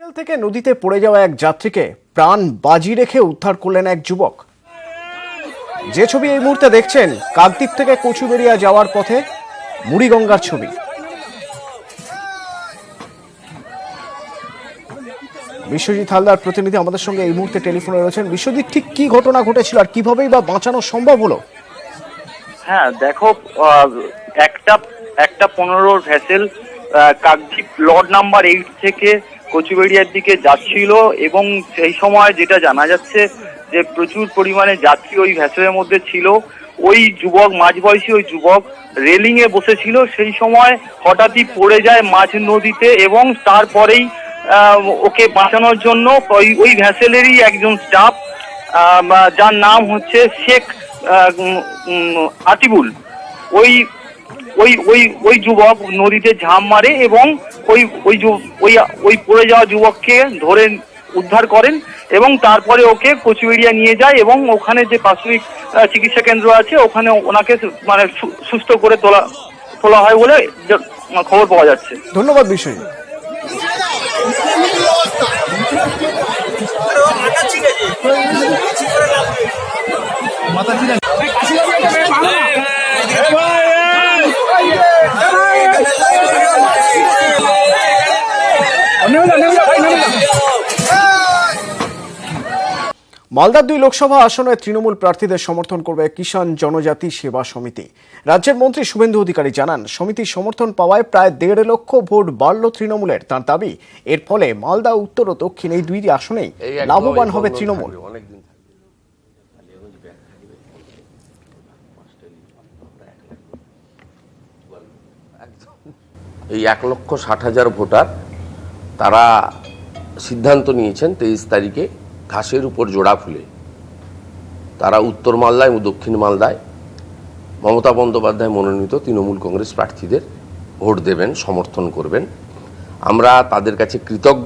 Vessel থেকে নদীতে পড়ে যাওয়া এক যাত্রীকে প্রাণ বাজি রেখে উদ্ধার করলেন এক যুবক। যে ছবি এই মুহূর্তে দেখছেন কাকদ্বীপ থেকে কচুবেড়িয়া যাওয়ার পথে মুড়িগঙ্গার ছবি। বিশ্বজিৎ হালদার প্রতিনিধি আমাদের সঙ্গে এই মুহূর্তে টেলিফোনে রয়েছেন। বিশ্বজিৎ, ঠিক কি ঘটনা ঘটেছিল আর কিভাবেই বা বাঁচানো সম্ভব হলো? হ্যাঁ দেখো, একটা 15 ভ্যাসেল কাকদ্বীপ লর্ড নাম্বার 8 থেকে কচুবেড়িয়ার দিকে যাচ্ছিল এবং সেই সময় যেটা জানা যাচ্ছে যে প্রচুর পরিমাণে যাত্রী ওই ভ্যাসেলের মধ্যে ছিল। ওই যুবক, মাঝবয়সী ওই যুবক রেলিং এ বসেছিল, সেই সময় হঠাৎই পড়ে যায় মাঝ নদীতে এবং তারপরেই ওকে বাঁচানোর জন্য ওই ভ্যাসেলেরই একজন স্টাফ, যার নাম হচ্ছে শেখ আতিবুল, ওই ওই ওই ওই যুবক নদীতে ঝাঁপ মারে এবং ওই পড়ে যাওয়া যুবককে ধরে উদ্ধার করেন এবং তারপরে ওকে কচুবেড়িয়া নিয়ে যায় এবং ওখানে যে প্রাথমিক চিকিৎসা কেন্দ্র আছে ওখানে ওনাকে মানে সুস্থ করে তোলা হয় বলে খবর পাওয়া যাচ্ছে। ধন্যবাদ বিশ্বজিৎ। মালদার 2 লোকসভা আসনে তৃণমূল প্রার্থীদের সমর্থন করবে কিষাণ জনজাতি সেবা সমিতি। রাজ্যের মন্ত্রী শুভেন্দু অধিকারী জানান, সমিতির সমর্থন পাওয়ায় প্রায় 1.5 লক্ষ ভোট বাড়ল তৃণমূলের। তার দাবি, এর ফলে মালদা উত্তর ও দক্ষিণ এই 2টি আসনেই লাভবান হবে তৃণমূল। এই 1,60,000 ভোটার তারা সিদ্ধান্ত নিয়েছেন 23 তারিখে ঘাসের উপর জোড়া ফুলে তারা উত্তর মালদায় এবং দক্ষিণ মালদায় মমতা বন্দ্যোপাধ্যায় মনোনীত তৃণমূল কংগ্রেস প্রার্থীদের ভোট দেবেন, সমর্থন করবেন। আমরা তাদের কাছে কৃতজ্ঞ।